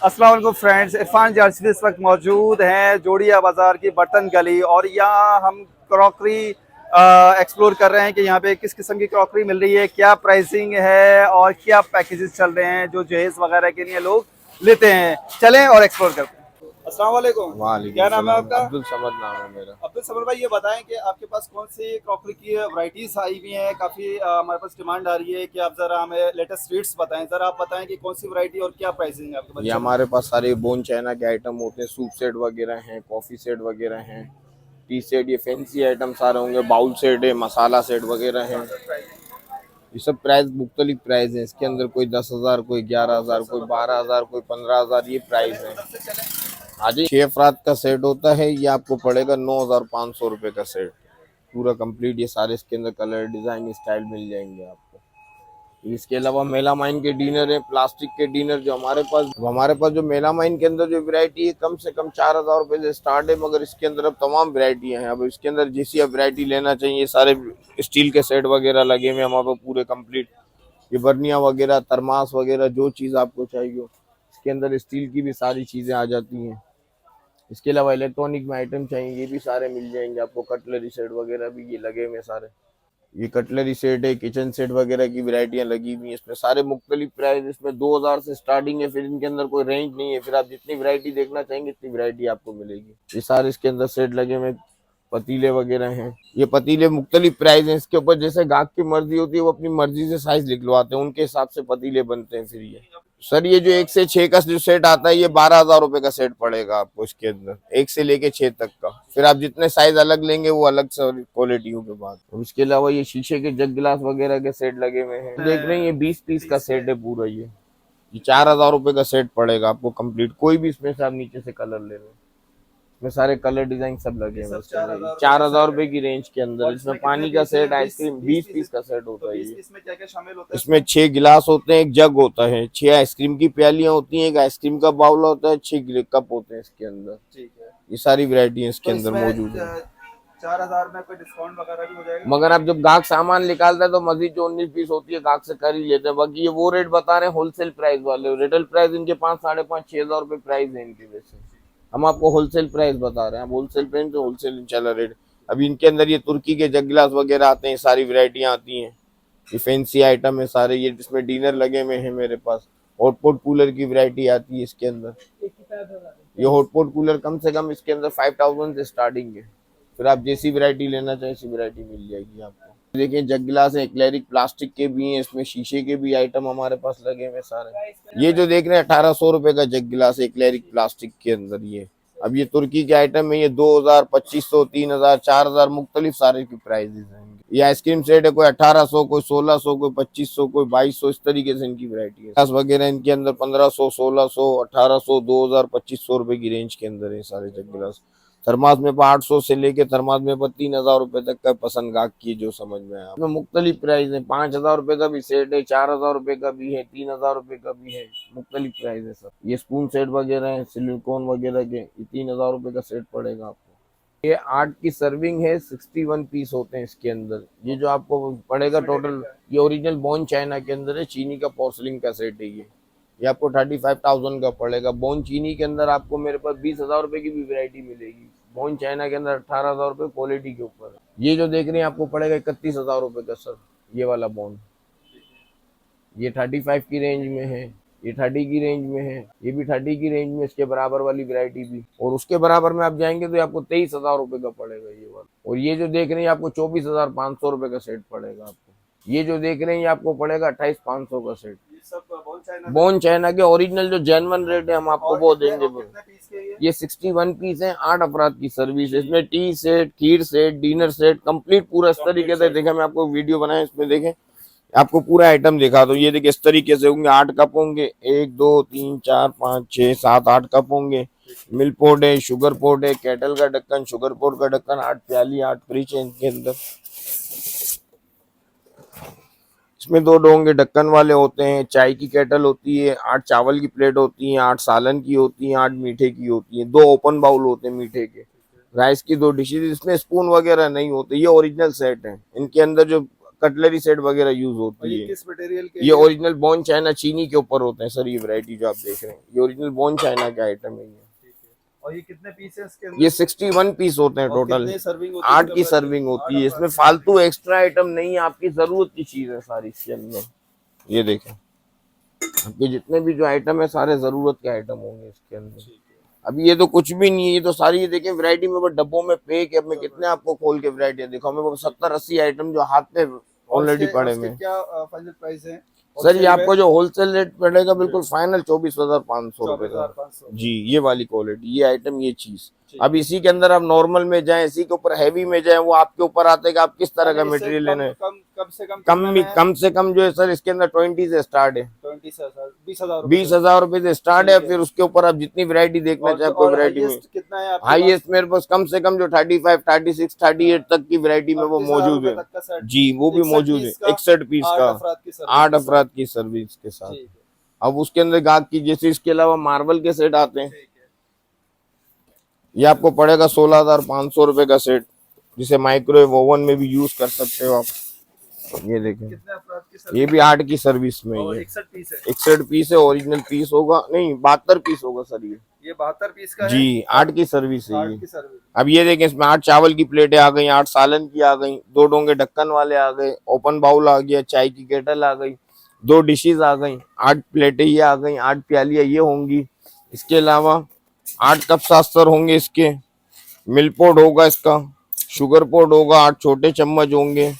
अस्सलाम वालेकुम फ्रेंड्स, इरफान जारसी इस वक्त मौजूद हैं जोड़िया बाज़ार की बर्तन गली। और यहाँ हम क्रॉकरी एक्सप्लोर कर रहे हैं कि यहाँ पे किस किस्म की क्रॉकरी मिल रही है, क्या प्राइसिंग है और क्या पैकेजेस चल रहे हैं जो जहेज वगैरह के लिए लोग लेते हैं। चलें और एक्सप्लोर करते हैं। अस्सलाम वालेकुम, वालेकुम क्या नाम है सलाम। आपका? अब्दुल समद नाम है मेरा। अब्दुल समर भाई, ये बताएं कि आपके पास कौन सी क्रॉकरी की वैरायटीज आई हुई हैं। काफ़ी हमारे पास डिमांड आ रही है कि आप ज़रा हमें लेटेस्ट स्वीट्स बताएं। ज़रा आप बताएं कि कौन सी वैरायटी और क्या प्राइसिंग है आपके पास। ये चलें। हमारे पास सारे बोन चाइना के आइटम होते हैं। सूप सेट वगैरह हैं, कॉफ़ी सेट वगैरह हैं, टी सेट, ये फैंसी आइटम सारे होंगे। बाउल सेट है, मसाला सेट वगैरह हैं। ये सब प्राइस मुख्तलिफ प्राइस हैं। इसके अंदर कोई 10,000, कोई 11,000, कोई 12,000, कोई 15,000, ये प्राइस है। हाँ जी, 6 अफराद का सेट होता है। ये आपको पड़ेगा 9,500 रुपये का सेट, पूरा कंप्लीट। ये सारे इसके अंदर कलर, डिज़ाइन, स्टाइल मिल जाएंगे आपको। इसके अलावा मेलामाइन के डिनर है, प्लास्टिक के डिनर जो हमारे पास जो मेलामाइन के अंदर जो वैरायटी है, कम से कम 4,000 रुपये से स्टार्ट है। मगर इसके अंदर अब तमाम वैरायटियां हैं। अब इसके अंदर जैसी आप वैरायटी लेना चाहिए, सारे स्टील के सेट वगैरह लगे हुए हमारे पास पूरे कंप्लीट। ये बर्निया वगैरह, थर्मास वगैरह, जो चीज़ आपको चाहिए इसके अंदर स्टील की भी सारी चीज़ें आ जाती हैं। इसके अलावा इलेक्ट्रॉनिक में आइटम चाहिए, ये भी सारे मिल जाएंगे आपको। कटलरी सेट वगैरह भी ये लगे हुए सारे। ये कटलरी सेट है, किचन सेट वगैरह की वैरायटियां लगी हुई हैं इसमें। सारे मुख्तलिफ प्राइस इसमें 2,000 से स्टार्टिंग है। फिर इनके अंदर कोई रेंज नहीं है। फिर आप जितनी वैरायटी देखना चाहेंगे इतनी वैरायटी आपको मिलेगी। ये सारे इसके अंदर सेट लगे हुए पतीले वगैरह हैं। ये पतीले मुख्तलिफ प्राइस हैं। इसके ऊपर जैसे गाहक की मर्जी होती है, वो अपनी मर्जी से साइज लिखलवाते हैं, उनके हिसाब से पतीले बनते हैं। फिर ये सर, ये जो 1 से 6 का जो सेट आता है, ये 12,000 रुपये का सेट पड़ेगा आपको। इसके अंदर 1 से लेके 6 तक का। फिर आप जितने साइज अलग लेंगे वो अलग से क्वालिटियों के बाद। और इसके अलावा ये शीशे के जग गिलास वगैरह के सेट लगे हुए हैं। देख रहे हैं, ये 20 पीस का सेट है पूरा। ये 4,000 रुपये का सेट पड़ेगा आपको कंप्लीट। कोई भी इसमें से आप नीचे से कलर ले लें, इसमें सारे कलर डिजाइन सब लगे हैं। 4,000 रुपए की रेंज के अंदर। इसमें पानी का सेट, आइसक्रीम 20 पीस का सेट होता है। ये इसमें क्या क्या शामिल होता है? इसमें 6 गिलास होते हैं, एक जग होता है, 6 आइसक्रीम की प्यालियां होती हैं, एक आइसक्रीम का बाउल होता है, 6 कप होते हैं इसके अंदर। ठीक है। ये सारी वैरायटी इसके तो अंदर इसमें मौजूद है। 4,000 में कोई डिस्काउंट वगैरह भी हो जाएगा? मगर अब जब गाहक सामान निकालता है तो मजीद जो 19 पीस होती है गाहक से कर ही लेते हैं। बाकी ये वो रेट बता रहे हैं होलसेल प्राइस वाले। रिटेल प्राइस इनके 5, 5,500, 6,000 रुपये प्राइस है इनकी। वैसे हम आपको होलसेल प्राइस बता रहे हैं। होलसेल पे तो होलसेल इंशाल्लाह रेट। अभी इनके अंदर ये तुर्की के जग गिलास वगैरह आते हैं, सारी वैरायटियां आती हैं। ये फैंसी आइटम है सारे। ये जिसमें डिनर लगे हुए हैं मेरे पास। हॉटपॉट कूलर की वैरायटी आती है इसके अंदर। ये हॉटपॉट कूलर कम से कम इसके अंदर 5,000 से स्टार्टिंग है। फिर आप जैसी वैरायटी लेना चाहें ऐसी वैरायटी मिल जाएगी आपको। देखिए, जग गिलास है, एक्लेरिक प्लास्टिक के भी हैं, इसमें शीशे के भी आइटम हमारे पास लगे हुए सारे। ये जो देख रहे हैं 1,800 रुपए का जग गिलास है, एक्लेरिक प्लास्टिक के अंदर ये। अब ये तुर्की के आइटम है। ये 2,000, 2,500, 3,000, 4,000 मुख्तलिफ सारे की प्राइजेस हैं। ये आइसक्रीम सेट है, कोई 1,800, कोई 1,600, कोई 2,500, कोई 2,200, इस तरीके से इनकी वैरायटी है। ग्लास वगैरह इनके अंदर 1,500, 1,600, 1,800, 2,000, 2,500 रुपए की रेंज के अंदर है सारे जग गिलास। थर्मास में 800 से लेके थर्मास में 3,000 रुपए तक का पसंद गाहक की जो समझ में आया। इसमें मुख्तलिफ प्राइस है। 5,000 रुपए का भी सेट है, 4,000 रुपए का भी है, 3,000 रुपए का भी है। मुख्तलिफ प्राइस है सब। ये स्पून सेट वगैरह है, सिलिकॉन वगैरह के, ये 3,000 रुपए का सेट पड़ेगा आपको। ये 8 की सर्विंग है, 61 पीस होते हैं इसके अंदर। ये जो आपको पड़ेगा टोटल, ये ओरिजिनल बोन चाइना के अंदर है, चीनी का पोर्सलिन का सेट है ये आपको 35,000 का पड़ेगा। बोन चीनी के अंदर आपको मेरे पास 20,000 रुपए की भी वैरायटी मिलेगी। बोन चाइना के अंदर 18,000 रुपए क्वालिटी के ऊपर है। ये जो देख रहे हैं आपको पड़ेगा 31,000 रुपए का सर, ये वाला बोन। ये 35 की रेंज में है, ये 30 की रेंज में है, ये भी 30 की रेंज में। इसके बराबर वाली वैरायटी भी, और उसके बराबर में आप जाएंगे तो आपको 23,000 रुपए का पड़ेगा ये वाला। और ये जो देख रहे हैं आपको 24,500 रुपए का सेट पड़ेगा आपको। ये जो देख रहे हैं आपको पड़ेगा 28,500 का सेट। बोन चाइना के ओरिजिनल जो जेन्युइन रेट है हम आपको वो देंगे। ये 61 पीस है, 8 अफराद की सर्विस है। इसमें टी सेट, खीर सेट, डिनर सेट कंप्लीट पूरा इस तरीके से। देखें, मैं आपको वीडियो बनाया इसमें, देखें आपको पूरा आइटम दिखा दो। ये देखिए इस तरीके से होंगे। 8 कप होंगे, 1, 2, 3, 4, 5, 6, 7, 8 कप होंगे। मिल्क पोट है, शुगर पोट है, केटल का ढक्कन, शुगर पोट का ढक्कन, 8 प्याली, 8 फ्रिज है इनके अंदर। इसमें 2 डोंगे ढक्कन वाले होते हैं। चाय की केटल होती है, 8 चावल की प्लेट होती है, 8 सालन की होती है, 8 मीठे की होती है, 2 ओपन बाउल होते हैं मीठे के। राइस की 2 डिशेज। इसमें स्पून वगैरह नहीं होते। ये ओरिजिनल सेट है। इनके अंदर जो कटलरी सेट वगैरह यूज और होती ये है। किस मटेरियल के? ये ओरिजिनल बोन चाइना चीनी के ऊपर होते हैं सर, ये वैरायटी जो आप देख रहे हैं ये ओरिजिनल बोन चाइना के आइटम है ये। ठीक है। और ये कितने पीस है इसके अंदर? ये 61 पीस होते हैं और टोटल। कितने सर्विंग होती है? 8 की सर्विंग होती है, इसमें फालतू एक्स्ट्रा आइटम नहीं है, आपकी जरूरत की चीज है सारी इसके अंदर। ये देखें, आपके जितने भी जो आइटम है सारे जरूरत के आइटम होंगे इसके अंदर। अभी ये तो कुछ भी नहीं है, ये तो सारी ये देखें वैरायटी में वो डब्बों में पैक है। अब मैं कितने आपको खोल के वैरायटी दिखाऊं, मेरे को 70-80 आइटम जो हाथ पे ऑलरेडी पड़े हुए हैं। क्या फाइनल प्राइस है सर ये आपको जो होलसेल रेट पड़ेगा बिल्कुल फाइनल 24,500 रुपए का 24,500? जी। ये वाली क्वालिटी, ये आइटम, ये चीज। अब इसी के अंदर आप नॉर्मल में जाएं, इसी के ऊपर हैवी में जाएं, वो आपके ऊपर आते हैं कि आप किस तरह का मटेरियल लेना है। कम से कम जो है सर इसके अंदर 20 से स्टार्ट है, 20,000 रुपए से स्टार्ट है। फिर उसके ऊपर आप जितनी वैरायटी देखना चाहे कोई वैरायटी में। कितना है हाईएस्ट मेरे पास कम से कम जो 35, 36, 38 तक की वैरायटी में वो मौजूद है जी, वो भी मौजूद है। 61 पीस का 8 अफराद की सर्विस के साथ। अब उसके अंदर गाहक की जैसे इसके अलावा मार्बल के सेट आते हैं, ये आपको पड़ेगा 16,500 रुपए का सेट, जिसे माइक्रोवेव ओवन में भी यूज कर सकते हो आप। ये देखें, ये भी 8 की सर्विस में, ये 61 पीस है, ओरिजिनल पीस होगा, नहीं 72 पीस होगा सर ये 72 पीस का जी। 8 की सर्विस है ये। है। अब ये देखें, इसमें 8 चावल की प्लेटें आ गई, 8 सालन की आ गई, 2 डोंगे ढक्कन वाले आ गए, ओपन बाउल आ गया, चाय की केटल आ गई, 2 डिशेज आ गई, 8 प्लेटें ये आ गई, 8 प्यालियां ये होंगी। इसके अलावा 8 कप सास्तर होंगे इसके, मिल्क पोड होगा इसका, शुगर पोड होगा, 8 छोटे चम्मच होंगे,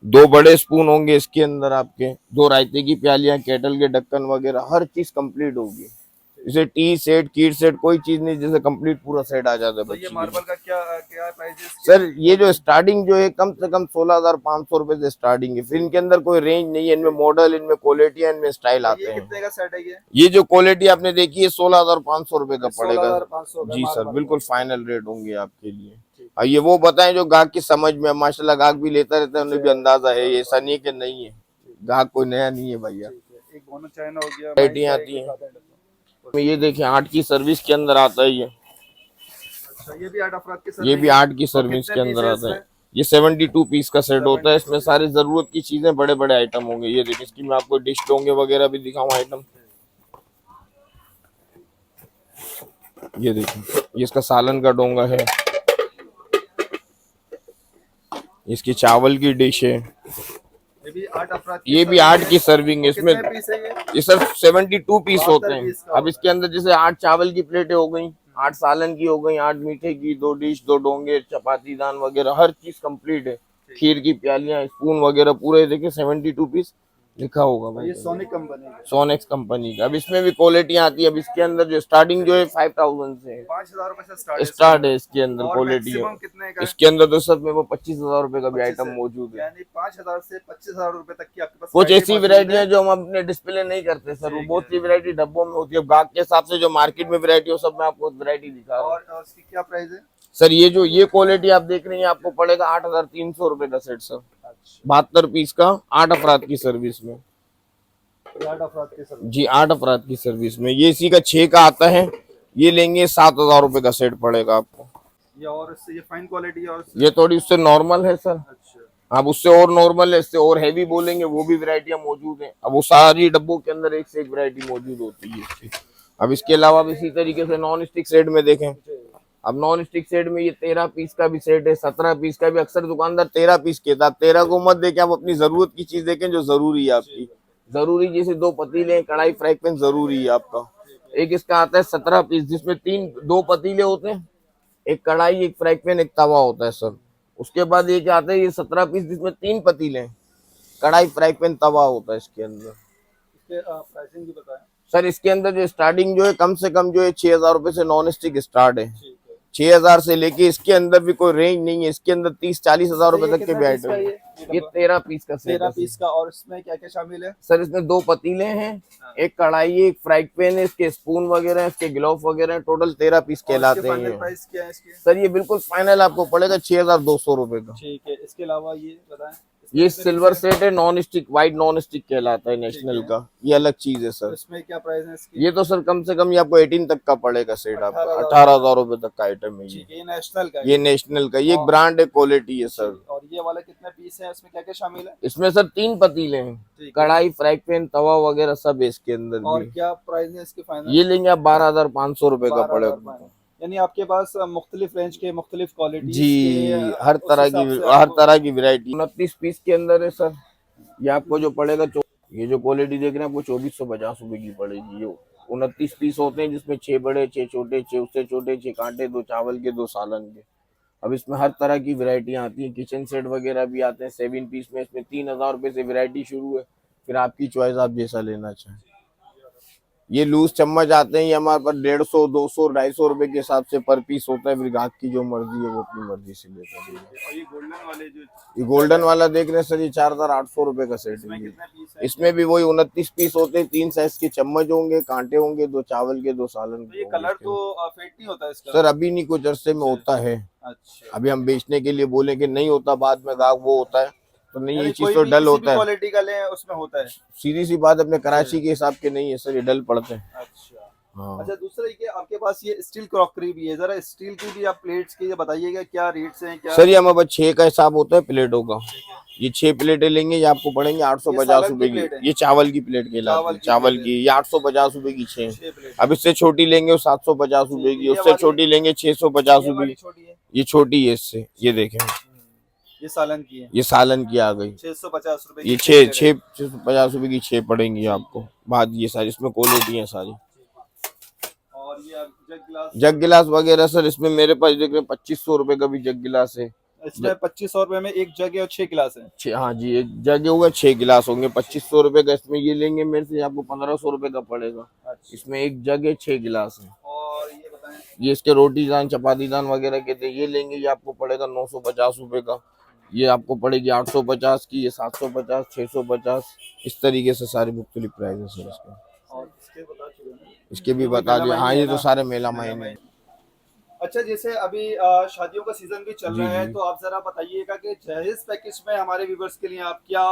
2 बड़े स्पून होंगे इसके अंदर आपके, 2 रायते की प्यालियां, केटल के ढक्कन वगैरह हर चीज कंप्लीट होगी। जैसे टी सेट, कीट सेट, कोई चीज नहीं, जैसे कंप्लीट पूरा सेट आ जाता है। तो ये मार्बल का क्या प्राइस है सर ये जो स्टार्टिंग जो है कम से कम 16,500 रुपए से स्टार्टिंग है। फिर इनके अंदर कोई रेंज नहीं है, इनमें मॉडल, इनमें क्वालिटी, इनमें स्टाइल आते हैं। कितने का सेट है ये जो क्वालिटी आपने देखी है 16,500 रुपए का पड़ेगा 16,500 जी सर, बिल्कुल फाइनल रेट होंगे आपके लिए। ये वो बताएं जो गाहक की समझ में, माशाल्लाह गाहक भी लेता रहता है, उन्हें भी अंदाजा है, ये ऐसा नहीं कि नहीं है, गाहक कोई नया नहीं है भैया। एक बोनो चाइना हो गया, वैरायटियां आती हैं। ये देखिए 8 की सर्विस के अंदर आता है ये। अच्छा, ये भी 8 अफराद की ये भी 8 की सर्विस के अंदर आता है। ये 72 पीस का सेट होता है, इसमें सारी जरूरत की चीजें, बड़े बड़े आइटम होंगे। ये देखिए, इसकी मैं आपको डिश डोंगे वगैरह भी दिखाऊं आइटम। ये देखिए, ये इसका सालन का डोंगा है, इसकी चावल की डिश है। ये भी 8 अफराद ये भी 8 की सर्विंग है। इसमें पीस है ये सर 72 पीस होते हैं। अब इसके अंदर जैसे 8 चावल की प्लेटें हो गई, 8 सालन की हो गई, 8 मीठे की, 2 डिश, 2 डोंगे, चपाती दान वगैरह हर चीज कंप्लीट है। खीर की प्यालियां, स्पून वगैरह पूरे देखिए 72 पीस लिखा होगा भाई। ये सोनिक कंपनी है, सोनेक्स कंपनी का। अब इसमें भी क्वालिटियां आती है। अब इसके अंदर जो स्टार्टिंग जो है 5,000 से 5,000 रुपए से स्टार्ट है इसके अंदर क्वालिटी है। कितने का? इसके अंदर तो सर में वो 25,000 रुपए का भी आइटम मौजूद है। यानी 5,000 से 25,000 रुपए तक की आपके पास कुछ ऐसी वैरायटियां जो हम अपने डिस्प्ले नहीं करते सर, वो बहुत सी वैरायटी डब्बों में होती है। गाहक के हिसाब से जो मार्केट में वैरायटी हो, सब मैं आपको वैरायटी दिखा रहा हूँ। और इसकी क्या प्राइस है सर ये क्वालिटी आप देख रहे हैं, आपको पड़ेगा 8,300 रुपए का सेट सर। 72 पीस का 8 अफराद की सर्विस में 8 अफराद की सर्विस जी, 8 अफराद की सर्विस में। ये इसी का 6 का आता है, ये लेंगे 7,000 रुपए का सेट पड़ेगा आपको। ये और इससे ये फाइन क्वालिटी है, और ये थोड़ी उससे नॉर्मल है सर। अच्छा, अब उससे और नॉर्मल है, इससे और हैवी बोलेंगे, वो भी वैरायटियां मौजूद हैं। अब वो सारी डब्बों के अंदर एक से एक वैरायटी मौजूद होती है इसकी। अब इसके अलावा भी इसी तरीके से नॉन स्टिक सेट में देखें। अब नॉन स्टिक सेट में ये 13 पीस का भी सेट है, 17 पीस का भी। अक्सर दुकानदार 13 पीस कहता है, 13 को मत देखें, आप अपनी जरूरत की चीज देखें जो जरूरी है आपकी। जरूरी जैसे 2 पतीले, कढ़ाई, फ्राई पैन जरूरी है आपका। एक इसका आता है 17 पीस, जिसमें 2 पतीले होते हैं, एक कढ़ाई, एक फ्राई पैन, एक तवा होता है सर। उसके बाद ये क्या आता है, ये 17 पीस जिसमें 3 पतीले, कढ़ाई, फ्राई पैन, तवा होता है इसके अंदर। इसके प्राइसिंग भी बताएं सर। इसके अंदर जो स्टार्टिंग जो है कम से कम जो है 6,000 रुपए से नॉन स्टिक स्टार्ट है। 6,000 से लेके इसके अंदर भी कोई रेंज नहीं है। इसके अंदर 30-40 हजार रुपए तक के भी आइटम है। ये 13 पीस का सेट 13 पीस का। और इसमें क्या क्या शामिल है सर? इसमें 2 पतीले हैं, एक कढ़ाई, एक फ्राई पैन है, इसके स्पून वगैरह, इसके ग्लोव वगैरह हैं। टोटल 13 पीस कहलाते हैं। प्राइस क्या है इसके? सर ये बिल्कुल फाइनल आपको पड़ेगा 6,200 रुपए का। ठीक है। इसके अलावा ये बताएं, ये सिल्वर सेट है, non stick, white non stick कहलाता है नेशनल का, ये अलग चीज है सर। इसमें क्या प्राइस है इसकी? ये तो सर कम से कम ये आपको 18 तक का पड़ेगा सेट, आपको 18,000 रुपए तक का आइटम है ये। ये नेशनल का ये नेशनल का, ये एक ब्रांड है, क्वालिटी है सर। और ये वाला कितने पीस है, इसमें क्या क्या शामिल है? इसमें सर 3 पतीले हैं, कढ़ाई, फ्राई पैन, तवा वगैरह सब है इसके अंदर और भी। क्या प्राइस है इसकी फाइनल? ये लेंगे आप 12,500 रुपए का पड़ेगा। यानी आपके पास मुख्तलिफ रेंज के मुख्तलिफ क्वालिटी जी, हर तरह की वैरायटी 29 पीस के अंदर है सर। ये आपको जो पड़ेगा, ये जो क्वालिटी देख रहे हैं आपको 2450 रुपए की पड़ेगी। ये 29 पीस होते हैं, जिसमें 6 बड़े, 6 छोटे, 6 उससे छोटे, 6 कांटे, 2 चावल के, 2 सालन के। अब इसमें हर तरह की वैरायटियां आती हैं, किचन सेट वगैरह भी आते हैं 7 पीस में। इसमें 3,000 रुपए से वैरायटी शुरू है, फिर आपकी चॉइस, आप जैसा लेना चाहें। ये लूज चम्मच आते हैं, ये हमारे पास 150, 200, 250 रुपए के हिसाब से पर पीस होता है। फिर ग्राहक की जो मर्जी है वो अपनी मर्जी से लेता है। और ये गोल्डन वाले जो, ये गोल्डन वाला देख रहे हैं सर, ये 4,800 रुपए का सेट है। इसमें भी वही 29 पीस होते हैं, 3 साइज के चम्मच होंगे, कांटे होंगे, 2 चावल के, 2 सालन के। ये कलर तो फेड नहीं होता इसका? सर अभी नहीं, कुछ अरसे में होता है। अच्छा, अभी हम बेचने के लिए बोले कि नहीं होता, बाद में गाहक वो होता है तो नहीं, ये चीज तो डल होता है। क्वालिटी का लें उसमें होता है। सीधी सी बात, अपने कराची के हिसाब के नहीं है सर, ये डल पड़ते हैं। अच्छा हाँ। अच्छा, दूसरा ये आपके पास ये स्टील क्रॉकरी भी है, जरा स्टील की भी आप प्लेट्स की बताइएगा, क्या रेट्स हैं क्या? सर ये हमारे पास 6 का हिसाब होता है प्लेटों का। ये 6 प्लेटें लेंगे, ये आपको पड़ेंगे 850 रुपए की। ये चावल की प्लेट कहलाती है, चावल की। ये 850 रुपए की 6। अब इससे छोटी लेंगे वो 750 रुपए की, उससे छोटी लेंगे 650 रुपए की। ये छोटी है इससे, ये देखें, ये सालन की है, ये सालन की आ गई 650 रुपए। ये 650 रुपए की 6 पड़ेंगी आपको। बात ये सारी, इसमें क्वालिटी है सारी। और ये जग गिलास वगैरह सर, इसमें मेरे पास देख रहे 2500 रुपए का भी जग गिलास है। इसमें 2500 रुपए में एक जग है और 6 गिलास है। हाँ जी, एक जग होगा, 6 गिलास होंगे, 2500 रुपए का। इसमें ये लेंगे मेरे से, आपको 1500 रुपए का पड़ेगा। अच्छा। इसमें एक जग है, 6 गिलास है। और ये बताएं, ये इसके रोटी दान, चपाती दान वगैरह के थे, ये लेंगे, ये आपको पड़ेगा 950 रुपए का। ये आपको पड़ेगी 850 की, ये 750, 650, इस तरीके से सारी मुख्तलिफ प्राइस है सर इसके। और इसके बता चुके हैं, इसके भी बता दिया। हाँ, ये तो सारे मेला मायने। अच्छा, जैसे अभी शादियों का सीजन भी चल रहा है, तो आप जरा बताइएगा कि जहेज पैकेज में हमारे व्यूवर्स के लिए आप क्या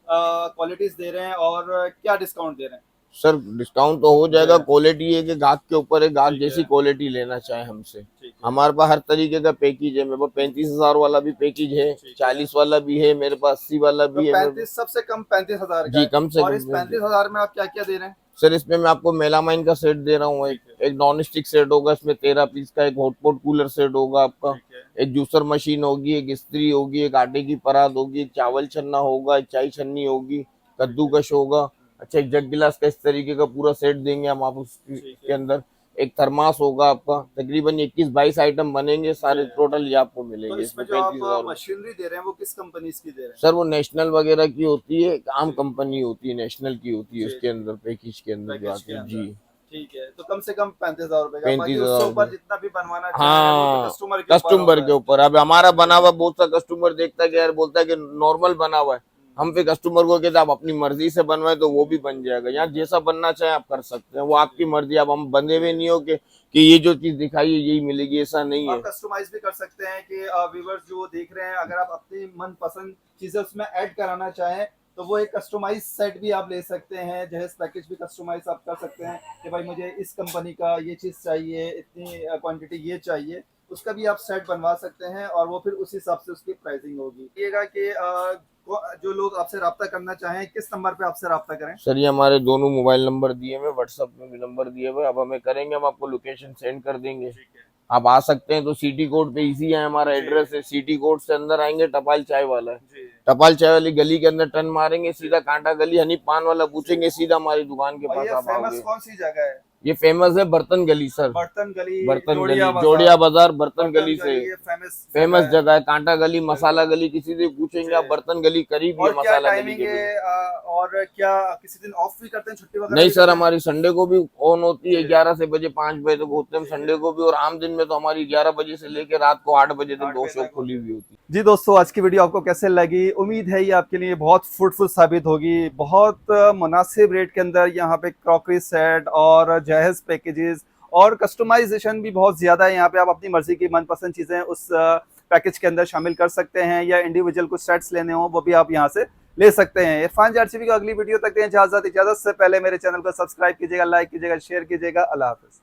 क्वालिटीज दे रहे हैं और क्या डिस्काउंट दे रहे हैं? सर डिस्काउंट तो हो जाएगा, क्वालिटी है कि गाहक के ऊपर है, गाहक जैसी क्वालिटी लेना चाहे हमसे। हमारे पास हर तरीके का पैकेज है। मेरे पास 35,000 वाला भी पैकेज है, 40 वाला भी है, मेरे पास 80 वाला भी है। 35 सबसे कम 35,000 जी, कम से कम। और इस 35,000 में आप क्या क्या दे रहे हैं? सर इसमें मैं आपको मेलामाइन का सेट दे रहा हूँ, एक नॉन स्टिक सेट होगा, इसमें 13 पीस का। एक हॉटपॉट कूलर सेट होगा आपका, एक जूसर मशीन होगी, एक इस्त्री होगी, एक आटे की परात होगी, एक चावल छन्ना होगा, एक चाय छन्नी होगी, कद्दूकश होगा। अच्छा, एक जग गिलास का इस तरीके का पूरा सेट देंगे हम आप उसके अंदर। एक थर्मास होगा आपका। तकरीबन 21-22 आइटम बनेंगे सारे, टोटल ये आपको मिलेंगे। तो इसमें जो आप मशीनरी दे रहे हैं वो किस कंपनी की दे रहे हैं? सर वो नेशनल वगैरह की होती है, आम कंपनी होती है, नेशनल की होती है। उसके अंदर पैकेज के अंदर जो आती है। जी ठीक है, तो कम से कम 35,000 रुपए का। 35,000 ऊपर जितना भी बनवाना चाहे, हाँ, तो कस्टमर के ऊपर। अब हमारा बना हुआ बहुत सा कस्टमर देखता है कि यार, बोलता है कि नॉर्मल बना हुआ है, हम फिर कस्टमर को कहते हैं आप अपनी मर्जी से बनवाए तो वो भी बन जाएगा। यहाँ जैसा बनना चाहे आप कर सकते हैं, वो आपकी मर्जी। अब हम बंधे हुए नहीं हो कि ये जो चीज दिखाई है यही मिलेगी, ऐसा नहीं है। आप कस्टमाइज भी कर सकते हैं कि व्यूअर्स जो देख रहे हैं, अगर आप अपनी मनपसंद चीजें उसमें ऐड कराना चाहें तो वो एक कस्टमाइज सेट भी आप ले सकते हैं। जहेज पैकेज भी कस्टमाइज आप कर सकते हैं कि भाई मुझे इस कंपनी का ये चीज़ चाहिए, इतनी क्वांटिटी ये चाहिए, उसका भी आप सेट बनवा सकते हैं और वो फिर उस हिसाब से उसकी प्राइसिंग होगी। ये कि जो लोग आपसे रब्ता करना चाहें, किस नंबर पे आपसे रब्ता करें? सर ये हमारे दोनों मोबाइल नंबर दिए हुए, व्हाट्सएप में भी नंबर दिए हुए। अब हमें करेंगे, हम आपको लोकेशन सेंड कर देंगे, आप आ सकते हैं। तो सिटी कोड पे इजी है, हमारा एड्रेस है। सिटी कोड से अंदर आएंगे, टपाल चाय वाला है, टपाल चाय वाली गली के अंदर टर्न मारेंगे, सीधा कांटा गली हनी पान वाला पूछेंगे, सीधा हमारी दुकान के पास आप आओगे। कौन सी जगह है? ये फेमस है बर्तन गली सर, बर्तन गली, जोड़िया बाजार, बर्तन गली से फेमस जगह है। कांटा गली, मसाला गली, किसी से पूछेंगे आप, बर्तन गली करीब है मसाला गली के। और क्या किसी दिन ऑफ भी करते हैं, छुट्टी वगैरह? नहीं सर, हमारी संडे को भी ऑन होती है, 11 से बजे 5 बजे तक होते हैं संडे को भी। और आम दिन में तो हमारी 11 बजे से लेकर रात को 8 बजे तक 2 शॉप खुली हुई होती है। जी दोस्तों, आज की वीडियो आपको कैसे लगी? उम्मीद है ये आपके लिए बहुत फ्रूटफुल साबित होगी। बहुत मुनासिब रेट के अंदर यहाँ पे क्रॉकरी सेट और जहेज पैकेजेस और कस्टमाइजेशन भी बहुत ज़्यादा है। यहाँ पे आप अपनी मर्जी की मनपसंद चीज़ें उस पैकेज के अंदर शामिल कर सकते हैं, या इंडिविजुअल कुछ सेट्स लेने हो वो भी आप यहाँ से ले सकते हैं। इरफान जर्सी की अगली वीडियो तक दें इजाजत से पहले मेरे चैनल को सब्सक्राइब कीजिएगा, लाइक कीजिएगा, शेयर कीजिएगा। अल्लाह हाफिज।